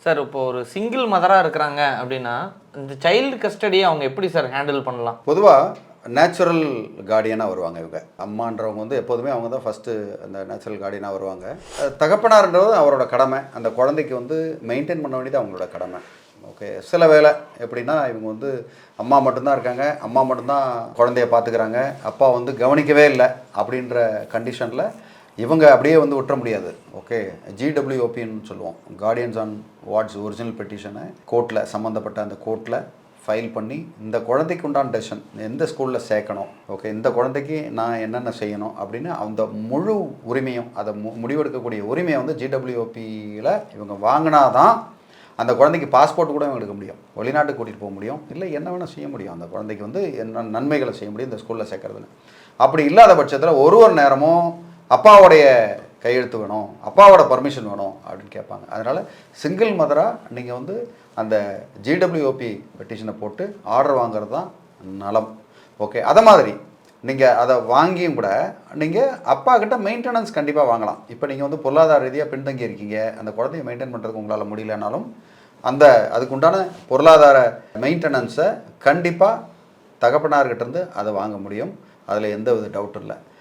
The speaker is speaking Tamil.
சார் இப்போ ஒரு சிங்கிள் மதராக இருக்கிறாங்க அப்படின்னா இந்த சைல்டு கஸ்டடியை அவங்க எப்படி சார் ஹேண்டில் பண்ணலாம்? பொதுவாக நேச்சுரல் கார்டியனாக வருவாங்க இவங்க. அம்மான்றவங்க வந்து எப்போதுமே அவங்க தான் ஃபஸ்ட்டு அந்த நேச்சுரல் கார்டியனாக வருவாங்க. தகப்பனார்ன்றது அவரோட கடமை. அந்த குழந்தைக்கு வந்து மெயின்டைன் பண்ண வேண்டியது அவங்களோட கடமை. ஓகே, சில வேளை எப்படின்னா இவங்க வந்து அம்மா மட்டும்தான் இருக்காங்க, அம்மா மட்டும்தான் குழந்தைய பார்த்துக்கிறாங்க, அப்பா வந்து கவனிக்கவே இல்லை அப்படின்ற கண்டிஷனில் இவங்க அப்படியே வந்து விட்டுற முடியாது. ஓகே, ஜிடபிள்யூஓபின்னு சொல்லுவோம், கார்டியன்ஸ் ஆன் வார்ட்ஸ் ஒரிஜினல் பெட்டிஷனை கோர்ட்டில் சம்மந்தப்பட்ட அந்த கோர்ட்டில் ஃபைல் பண்ணி இந்த குழந்தைக்கு உண்டான டெசிஷன் எந்த ஸ்கூலில் சேர்க்கணும், ஓகே இந்த குழந்தைக்கு நான் என்னென்ன செய்யணும் அப்படின்னு அந்த முழு உரிமையும் அதை முடிவெடுக்கக்கூடிய உரிமையை வந்து ஜிடபிள்யூஓபியில் இவங்க வாங்கினாதான் அந்த குழந்தைக்கு பாஸ்போர்ட் கூட எடுக்க முடியும், வெளிநாட்டுக்கு கூட்டிகிட்டு போக முடியும், இல்லை என்ன வேணால் செய்ய முடியும், அந்த குழந்தைக்கு வந்து என்ன நன்மைகளை செய்ய முடியும் இந்த ஸ்கூலில் சேர்க்கறதுன்னு. அப்படி இல்லாத பட்சத்தில் ஒரு நேரமும் அப்பாவோடைய கையெழுத்து வேணும், அப்பாவோட பர்மிஷன் வேணும் அப்படின்னு கேட்பாங்க. அதனால் சிங்கிள் மதராக நீங்கள் வந்து அந்த ஜிடபிள்யூஓபி பெட்டிஷனை போட்டு ஆர்டர் வாங்குறது தான் நலம். ஓகே, அதை மாதிரி நீங்கள் அதை வாங்கியும் கூட நீங்கள் அப்பா கிட்ட மெயின்டெனன்ஸ் கண்டிப்பாக வாங்கலாம். இப்போ நீங்கள் வந்து பொருளாதார ரீதியாக பின்தங்கி இருக்கீங்க, அந்த குழந்தைய மெயின்டைன் பண்ணுறதுக்கு உங்களால் முடியலனாலும் அதுக்குண்டான பொருளாதார மெயின்டெனன்ஸை கண்டிப்பாக தகப்பனார்கிட்டேருந்து அதை வாங்க முடியும். அதில் எந்த வித டவுட்டும் இல்லை.